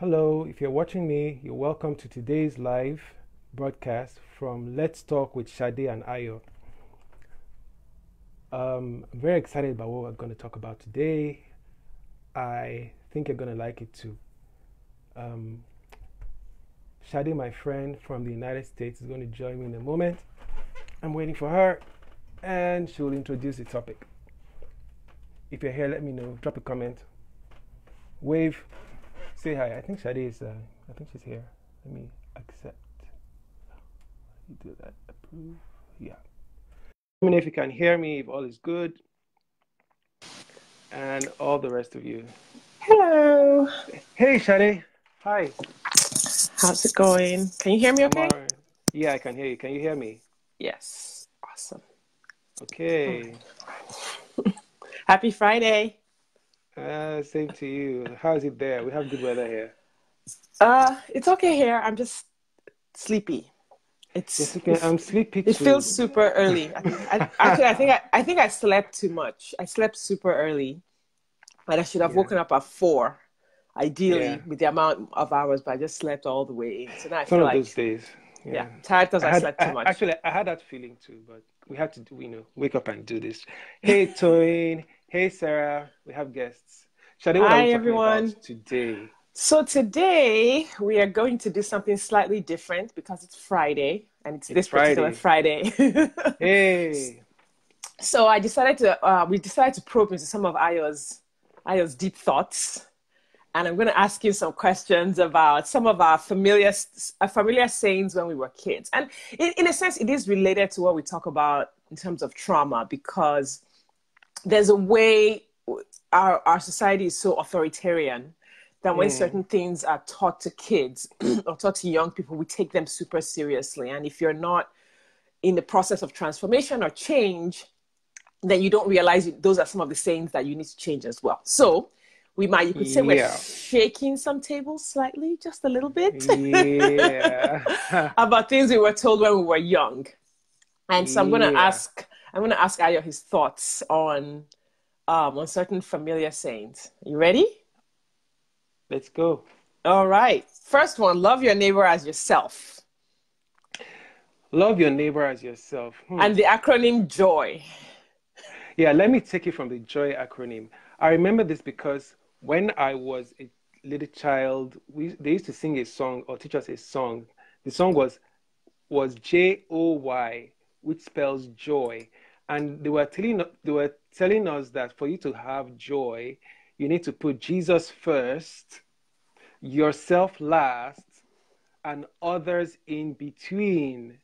Hello, if you're watching me, you're welcome to today's live broadcast from Let's Talk with Sade and Ayo. I'm very excited about what we're going to talk about today. I think you're going to like it too. Sade, my friend from the United States, is going to join me in a moment. I'm waiting for her, and she will introduce the topic. If you're here, let me know. Drop a comment. Wave. Say hi. I think Sade is, I think she's here. Let me accept. You do that. Approve. Yeah. Let me know if you can hear me, if all is good. And all the rest of you. Hello. Hey, Sade. Hi. How's it going? Can you hear me okay? Yeah, I can hear you. Can you hear me? Yes. Awesome. Okay. Happy Friday. Same to you. How is it there? We have good weather here. It's okay here. I'm just sleepy. Yes, okay. I'm sleepy too. It feels super early. I think I slept too much. I slept super early, but I should have woken up at 4, ideally, with the amount of hours. But I just slept all the way in. So now I feel like those days. Yeah, tired because I slept too much. Actually, I had that feeling too, but we had to do, wake up and do this. Hey, Toyin. Hey, Sarah. We have guests. Sade, what are we talking about today? So today we are going to do something slightly different because it's Friday and it's this particular Friday. Hey. So we decided to probe into some of Ayo's deep thoughts. And I'm going to ask you some questions about some of our familiar sayings when we were kids. And in a sense, it is related to what we talk about in terms of trauma, because there's a way our society is so authoritarian that when certain things are taught to kids or taught to young people, we take them super seriously. And if you're not in the process of transformation or change, then you don't realize those are some of the sayings that you need to change as well. So you could say we're shaking some tables slightly, just a little bit. Yeah. About things we were told when we were young. And so I'm going to ask Ayo his thoughts on certain familiar sayings. You ready? Let's go. All right. First one, love your neighbor as yourself. Love your neighbor as yourself. And the acronym JOY. Yeah, let me take it from the JOY acronym. I remember this because when I was a little child, they used to sing a song or teach us a song. The song was JOY, which spells joy. And they were telling us that for you to have joy, you need to put Jesus first, yourself last, and others in between.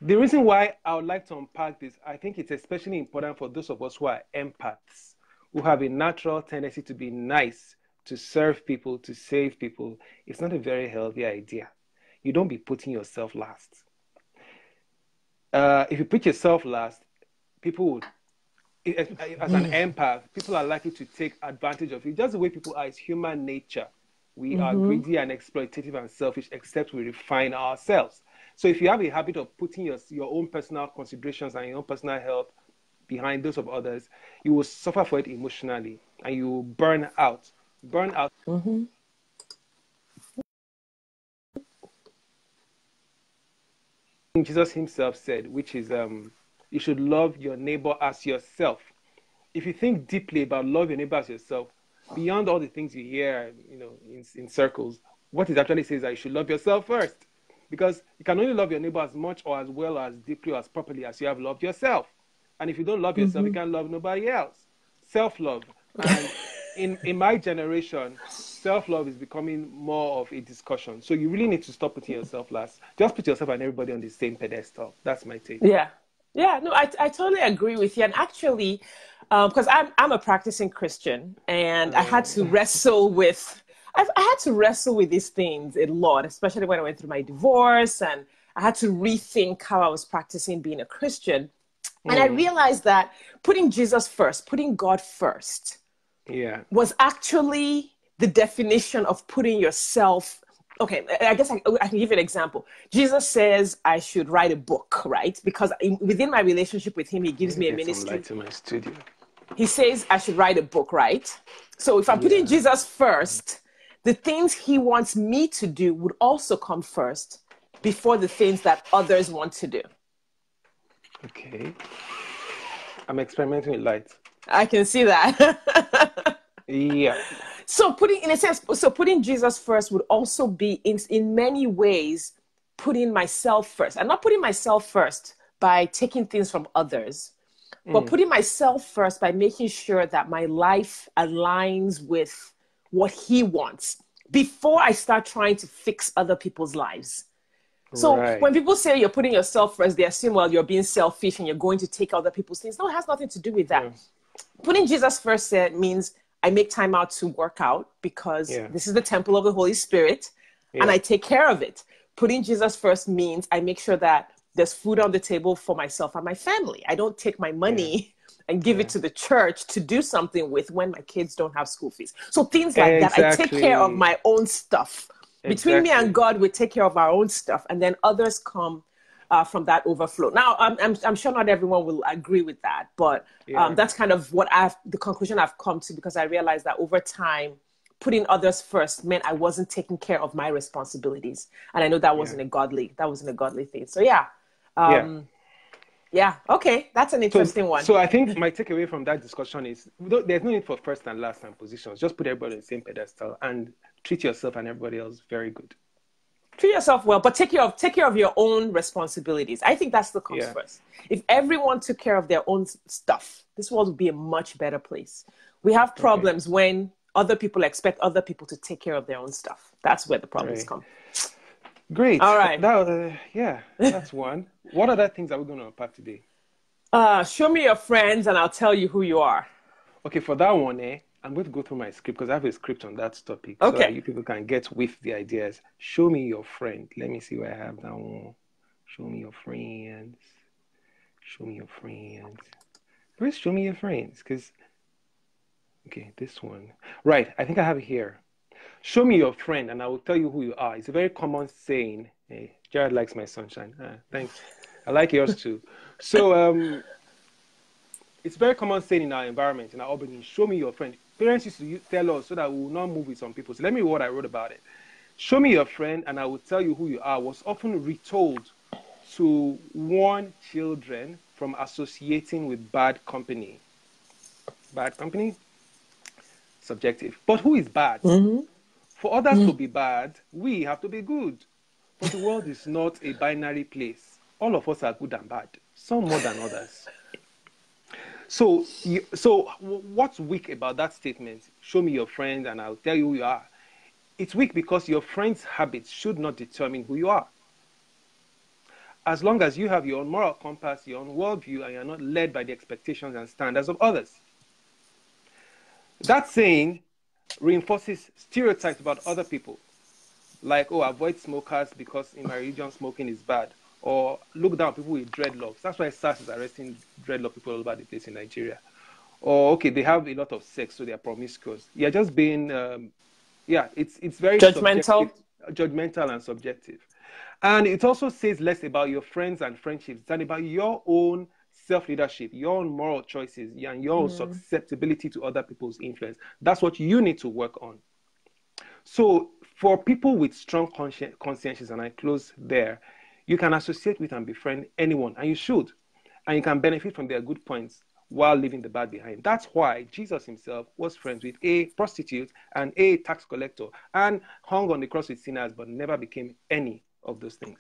The reason why I would like to unpack this, I think it's especially important for those of us who are empaths, who have a natural tendency to be nice, to serve people, to save people. It's not a very healthy idea. You don't be putting yourself last. If you put yourself last, people would, as an empath, people are likely to take advantage of you. Just the way people are, it's human nature. We are greedy and exploitative and selfish, except we refine ourselves. So if you have a habit of putting your own personal considerations and your own personal health behind those of others, you will suffer for it emotionally and you will burn out. Jesus himself said, which is you should love your neighbor as yourself. If you think deeply about love your neighbor as yourself, beyond all the things you hear, in circles, what it actually says is that you should love yourself first. Because you can only love your neighbor as much or as well or as deeply or as properly as you have loved yourself. And if you don't love yourself, you can't love nobody else. Self-love. And in my generation, self-love is becoming more of a discussion. So you really need to stop putting yourself last. Just put yourself and everybody on the same pedestal. That's my take. Yeah. Yeah, no, I totally agree with you. And actually, because I'm a practicing Christian, and I had to wrestle with these things a lot, especially when I went through my divorce, and I had to rethink how I was practicing being a Christian. And I realized that putting Jesus first, putting God first, was actually the definition of putting yourself. Okay, I guess I can give you an example. Jesus says I should write a book, right? Because within my relationship with him, he gives me a ministry. Some light to my studio. He says I should write a book, right? So if I'm putting Jesus first, the things he wants me to do would also come first before the things that others want to do. Okay. I'm experimenting with light. I can see that. Yeah. So putting Jesus first would also be in many ways putting myself first. I'm not putting myself first by taking things from others, but putting myself first by making sure that my life aligns with what he wants before I start trying to fix other people's lives. So when people say you're putting yourself first, they assume, well, you're being selfish and you're going to take other people's things. No, it has nothing to do with that. Putting Jesus first means I make time out to work out because this is the temple of the Holy Spirit and I take care of it. Putting Jesus first means I make sure that there's food on the table for myself and my family. I don't take my money and give it to the church to do something with when my kids don't have school fees. So things like that. I take care of my own stuff. Between me and God, we take care of our own stuff, and then others come from that overflow. Now, I'm sure not everyone will agree with that, but that's kind of the conclusion I've come to, because I realized that over time, putting others first meant I wasn't taking care of my responsibilities, and I know that wasn't a godly thing. So okay, that's an interesting one. So I think my takeaway from that discussion is there's no need for first and last time positions. Just put everybody on the same pedestal and treat yourself and everybody else very good. Treat yourself well, but take care of your own responsibilities. I think that's the comes first. If everyone took care of their own stuff, this world would be a much better place. We have problems when other people expect other people to take care of their own stuff. That's where the problems come. Great. All right. That's one. What other things are we going to unpack today? Show me your friends and I'll tell you who you are. Okay, for that one, I'm going to go through my script because I have a script on that topic. Okay. So that you people can get with the ideas. Show me your friend. Let me see where I have that one. Show me your friends. Show me your friends. Where's show me your friends? Okay, this one. Right, I think I have it here. Show me your friend and I will tell you who you are. It's a very common saying. Hey, Jared likes my sunshine. Thanks. I like yours too. So it's a very common saying in our environment, in our upbringing. Show me your friend. Parents used to tell us so that we will not move with some people. So let me read what I wrote about it. Show me your friend and I will tell you who you are was often retold to warn children from associating with bad company. Bad company? Subjective. But who is bad? For others to be bad, we have to be good. But the world is not a binary place. All of us are good and bad, some more than others. So what's weak about that statement? Show me your friend and I'll tell you who you are. It's weak because your friend's habits should not determine who you are. As long as you have your own moral compass, your own worldview, and you're not led by the expectations and standards of others. That saying reinforces stereotypes about other people. Like, avoid smokers because in my religion smoking is bad. Or look down on people with dreadlocks. That's why SARS is arresting dreadlock people all over the place in Nigeria. Or, okay, they have a lot of sex, so they are promiscuous. You're just being, it's very judgmental and subjective. And it also says less about your friends and friendships than about your own self-leadership, your own moral choices, and your own susceptibility to other people's influence. That's what you need to work on. So for people with strong consciences, and I close there, you can associate with and befriend anyone, and you should. And you can benefit from their good points while leaving the bad behind. That's why Jesus himself was friends with a prostitute and a tax collector and hung on the cross with sinners, but never became any of those things.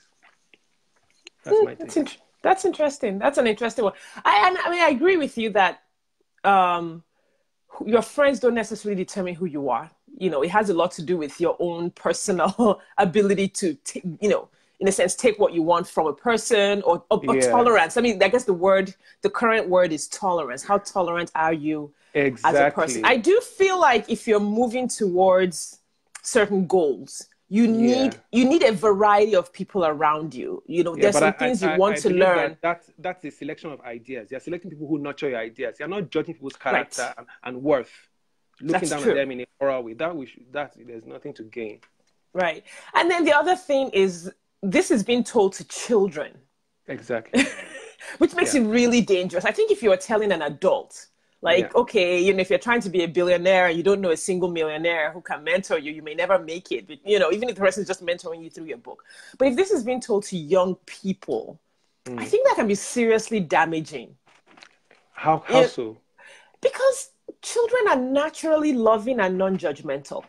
That's my take. That's interesting. That's an interesting one. I agree with you that your friends don't necessarily determine who you are. You know, it has a lot to do with your own personal ability to, in a sense, take what you want from a person or tolerance. I mean, I guess the current word is tolerance. How tolerant are you as a person? I do feel like if you're moving towards certain goals, you need a variety of people around you. There's some things you want to learn. That's a selection of ideas. You're selecting people who nurture your ideas. You're not judging people's character and worth. Looking down at them in a moral way. There's nothing to gain. Right. And then the other thing is, this is being told to children. Exactly. Which makes it really dangerous. I think if you were telling an adult, Like, okay, you know, if you're trying to be a billionaire and you don't know a single millionaire who can mentor you, you may never make it. But, you know, even if the person is just mentoring you through your book. But if this is being told to young people, I think that can be seriously damaging. How so? Because children are naturally loving and non-judgmental.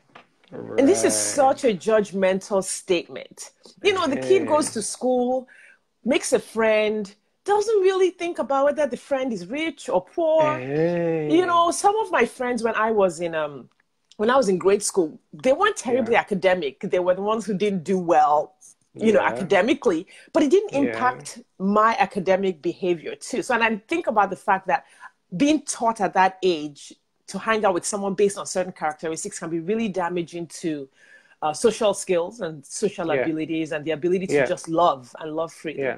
Right. And this is such a judgmental statement. You know, the kid goes to school, makes a friend, doesn't really think about whether the friend is rich or poor. You know, some of my friends when I was in grade school, they weren't terribly academic. They were the ones who didn't do well, you know, academically, but it didn't impact my academic behavior too. So, and I think about the fact that being taught at that age to hang out with someone based on certain characteristics can be really damaging to social skills and social abilities and the ability to just love and love freely.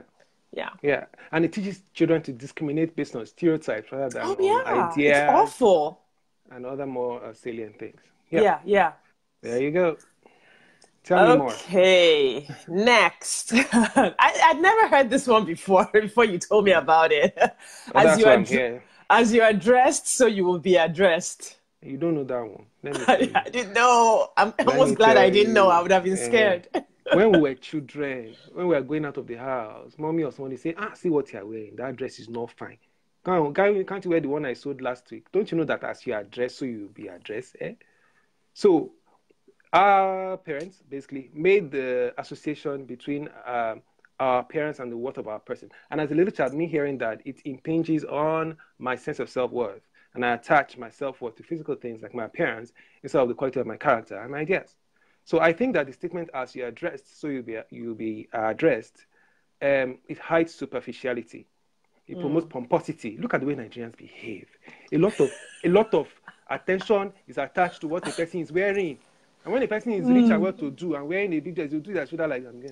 Yeah. And it teaches children to discriminate based on stereotypes rather than on ideas. It's awful. And other more salient things. Yeah. There you go. Tell me more. Okay, next. I'd never heard this one before you told me about it. As you are dressed, so you will be addressed. You don't know that one. I didn't know. I'm almost glad I didn't know. I would have been scared. When we were children, when we were going out of the house, mommy or someone say, see what you're wearing. That dress is not fine. Can't you wear the one I sold last week? Don't you know that as you are dressed, so you will be addressed? So our parents basically made the association between our parents and the worth of our person. And as a little child, me hearing that, it impinges on my sense of self-worth. And I attach my self-worth to physical things like my appearance instead of the quality of my character and my ideas. So I think that the statement, as you are dressed, so you'll be addressed, it hides superficiality. It promotes pomposity. Look at the way Nigerians behave. A lot of attention is attached to what the person is wearing. And when a person is rich and well-to-do and wearing a big dress, they'll do their shoulder like, and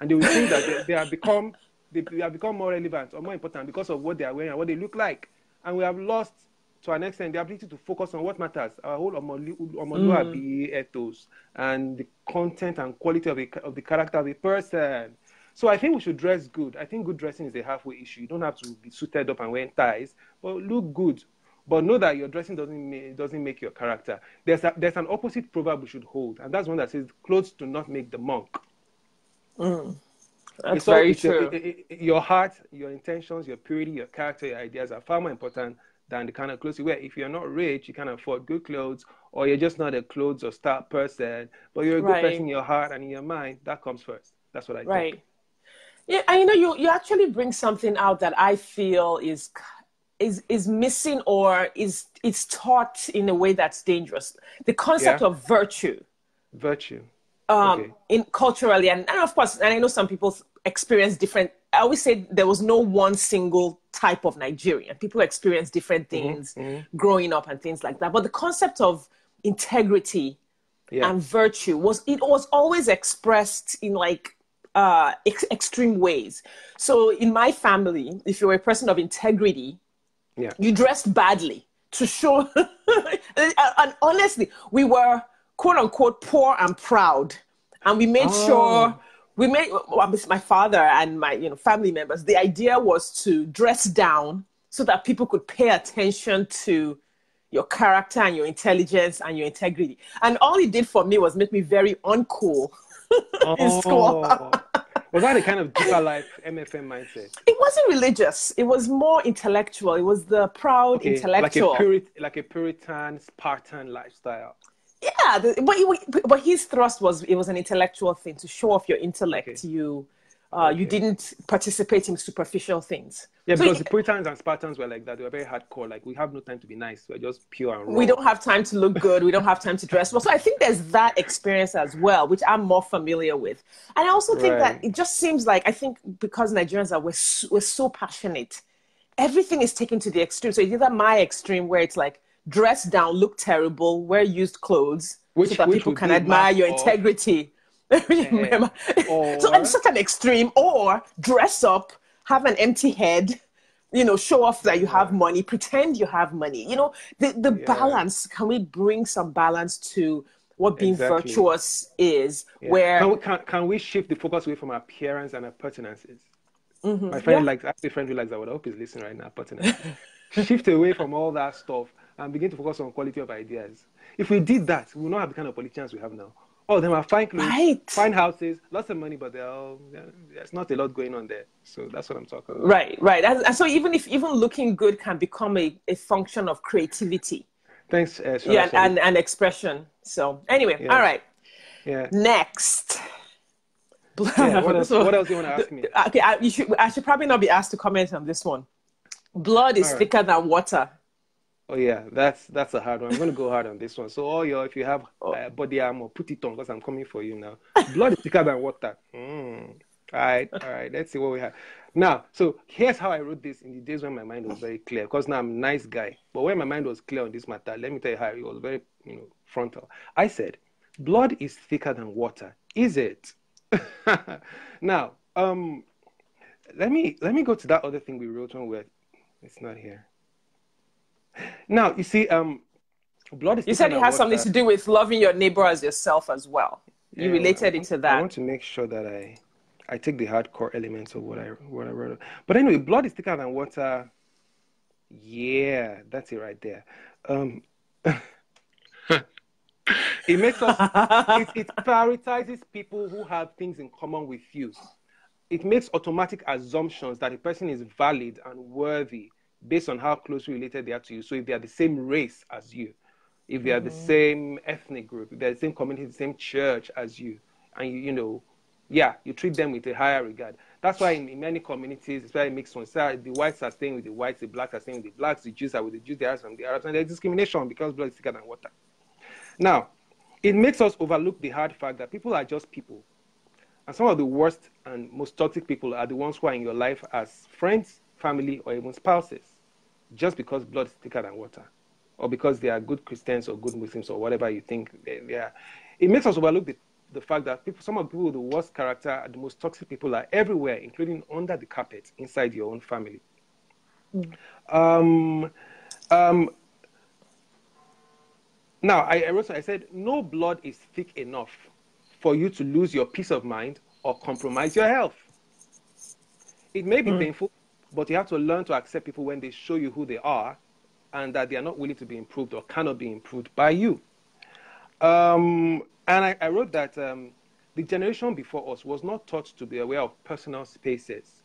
they will think that they have become more relevant or more important because of what they are wearing and what they look like. And we have lost, to an extent, the ability to focus on what matters, our whole Omoluabi ethos and the content and quality of the character of the person. So I think we should dress good. I think good dressing is a halfway issue. You don't have to be suited up and wear ties, but look good. But know that your dressing doesn't make your character. There's an opposite proverb we should hold, and that's one that says, clothes do not make the monk. That's very true. Your heart, your intentions, your purity, your character, your ideas are far more important than the kind of clothes you wear. If you're not rich, you can't afford good clothes, or you're just not a clothes or style person, but you're a good person in your heart and in your mind, that comes first. That's what I think. Yeah, and you know, you actually bring something out that I feel is missing or is taught in a way that's dangerous. The concept of virtue. In culturally, and of course, and I know some people experience different. I always say there was no one single type of Nigerian. People experience different things growing up and things like that. But the concept of integrity and virtue was always expressed in like extreme ways. So in my family, if you were a person of integrity, you dressed badly to show. And honestly, we were quote unquote poor and proud, and we made sure. My father and my family members, the idea was to dress down so that people could pay attention to your character and your intelligence and your integrity. And all it did for me was make me very uncool in school. Was that a kind of deeper life MFM mindset? It wasn't religious. It was more intellectual. It was the proud intellectual. Like a Puritan, Spartan lifestyle. Yeah, but his thrust was, it was an intellectual thing to show off your intellect. You didn't participate in superficial things. Yeah, because the Puritans and Spartans were like that. They were very hardcore. Like, we have no time to be nice. We're just pure and raw. We don't have time to look good. We don't have time to dress well. So I think there's that experience as well, which I'm more familiar with. And I also think that it just seems like, I think because Nigerians we're so passionate, everything is taken to the extreme. So it's either my extreme where it's like, dress down, look terrible, wear used clothes, so that people can admire your integrity. So it's such an extreme. Or dress up, have an empty head, show off that you have money, pretend you have money. The balance. Can we bring some balance to what being virtuous is? Where can we shift the focus away from appearance and appurtenances? My friend Yeah. likes, I have a friend who likes that word. I hope he's listening right now, pertinently. Shift away from all that stuff and begin to focus on quality of ideas. If we did that, we will not have the kind of politicians we have now. All of them have fine clothes, Right. fine houses, lots of money, but there's not a lot going on there. So that's what I'm talking about. Right, right. And so even looking good can become a function of creativity. Thanks, Yeah, Shola. and expression. So anyway, all Yeah, right. yeah, Next. yeah. What else? So, What else do you want to ask me? okay, I should probably not be asked to comment on this one. Blood All is right. thicker than water. Oh yeah, that's a hard one. I'm going to go hard on this one. So if you have Oh, body armor, put it on because I'm coming for you now. Blood is thicker than water. All right. Let's see what we have now. So here's how I wrote this in the days when my mind was very clear. Because now I'm a nice guy, but when my mind was clear on this matter, let me tell you how it was very frontal. I said, blood is thicker than water. Is it? Now, let me go to that other thing we wrote on where it's not here. Now, you see, blood is you thicker said it than has something water. to do with loving your neighbor as yourself as well. You Yeah, related it to I that. want to make sure that I take the hardcore elements of what I wrote. But anyway, blood is thicker than water. Yeah, that's it right there. Um, it makes us it prioritizes people who have things in common with you. It makes automatic assumptions that a person is valid and worthy based on how closely related they are to you. So if they are the same race as you, if they are the same ethnic group, if they're the same community, the same church as you, and you treat them with a higher regard. That's why in many communities, it's very mixed ones. The whites are staying with the whites, the blacks are staying with the blacks, the Jews are with the Jews, the Arabs and the Arabs, and there's discrimination because blood is thicker than water. Now, it makes us overlook the hard fact that people are just people. And some of the worst and most toxic people are the ones who are in your life as friends, family, or even spouses, just because blood is thicker than water, or because they are good Christians or good Muslims or whatever you think they are. It makes us overlook the fact that some of the people with the worst character and the most toxic people are everywhere, including under the carpet, inside your own family. Um, um, Now, I said, no blood is thick enough for you to lose your peace of mind or compromise your health. It may be painful, but you have to learn to accept people when they show you who they are and that they are not willing to be improved or cannot be improved by you. And I wrote that the generation before us was not taught to be aware of personal spaces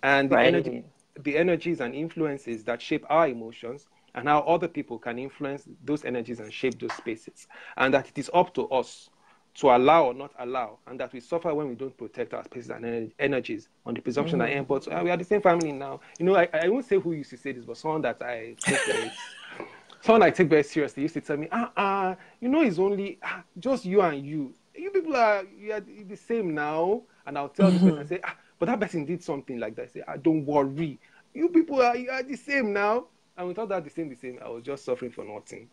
and Right. the energies and influences that shape our emotions and how other people can influence those energies and shape those spaces. And that it is up to us to allow or not allow, and that we suffer when we don't protect our spaces and energies on the presumption that but we are the same family now. I won't say who used to say this, but someone I take very seriously used to tell me, it's only just you and you. You people you are the same now. And I'll tell this person, I say, but that person did something like that. I say, don't worry. You people you are the same now. And without that the same, I was just suffering for nothing.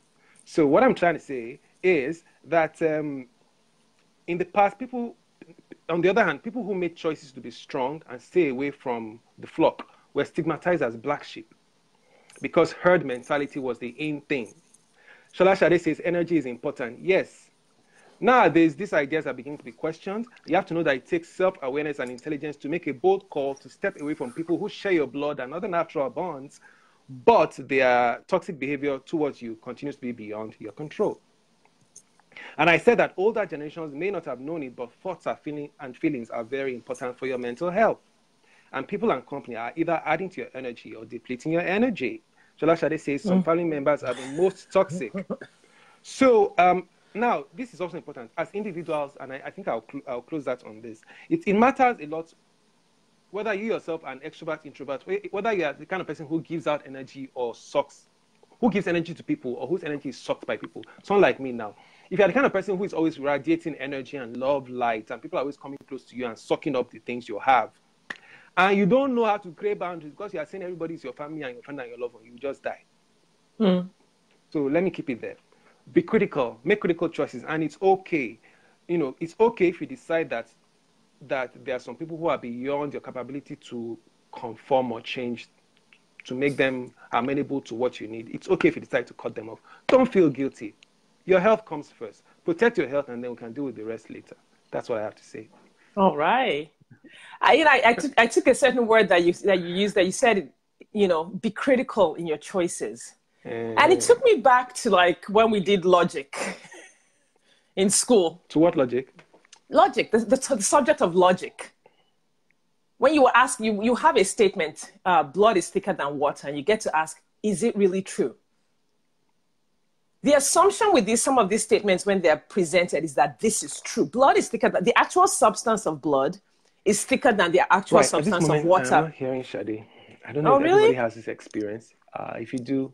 So what I'm trying to say is that in the past, on the other hand, people who made choices to be strong and stay away from the flock were stigmatized as black sheep because herd mentality was the in thing. Shola Sade says energy is important. Yes. Nowadays, these ideas are beginning to be questioned. You have to know that it takes self-awareness and intelligence to make a bold call to step away from people who share your blood and other natural bonds, but their toxic behavior towards you continues to be beyond your control. And I said that older generations may not have known it, but thoughts and feelings are very important for your mental health. And people and company are either adding to your energy or depleting your energy. Shola Sade says some family members are the most toxic. So now, this is also important. As individuals, and I think I'll close that on this, it matters a lot whether you yourself are an extrovert, introvert, whether you are the kind of person who gives out energy or sucks, who gives energy to people or whose energy is sucked by people. Someone like me now. If you're the kind of person who is always radiating energy and love, light, and people are always coming close to you and sucking up the things you have, and you don't know how to create boundaries because you are saying everybody is your family and your friend and your loved one, you just die. So let me keep it there. Be critical, make critical choices, and it's okay. It's okay if you decide that there are some people who are beyond your capability to conform or change to make them amenable to what you need. It's okay if you decide to cut them off. Don't feel guilty. Your health comes first. Protect your health and then we can deal with the rest later. That's what I have to say. All right. I took a certain word that you used, that you said, be critical in your choices. And it took me back to like when we did logic in school. To what logic? Logic, the subject of logic. When you ask, you have a statement, blood is thicker than water, and you get to ask, is it really true? The assumption with some of these statements when they're presented is that this is true. Blood is thicker than, the actual substance of blood is thicker than the actual substance of water. I'm not hearing Sade. I don't know if everybody has this experience. If you do,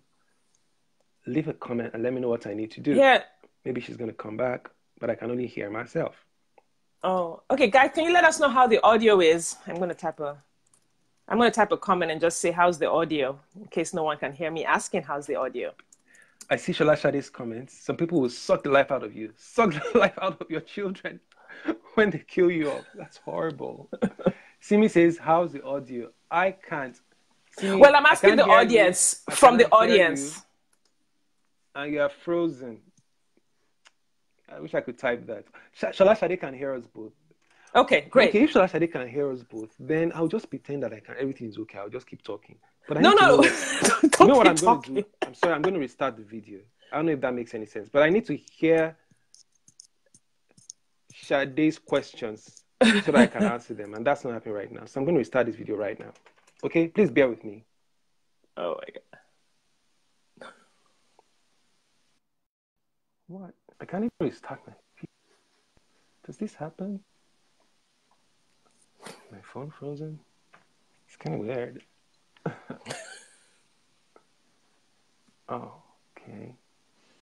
leave a comment and let me know what I need to do. Yeah. Maybe she's going to come back, but I can only hear myself. Oh, okay, guys, can you let us know how the audio is? I'm going to type a comment and just say, how's the audio? In case no one can hear me asking, how's the audio? I see Shola Shade's comments. Some people will suck the life out of you, suck the life out of your children when they kill you off. That's horrible. Simi says, how's the audio? I can't. Simi, well, I'm asking the audience, from the audience. And you are frozen. I wish I could type that. Shola Shade can hear us both. Okay, great. Okay, if Shola Shade can hear us both, then I'll just pretend that everything is okay. I'll just keep talking. But no. Don't you know what I'm going to do? I'm sorry, I'm going to restart the video. I don't know if that makes any sense, but I need to hear Shade's questions so that I can answer them, and that's not happening right now. So I'm going to restart this video right now. Okay, please bear with me. Oh my God. What? I can't even restart my video. Does this happen? My phone frozen? It's kind of weird. Oh, okay.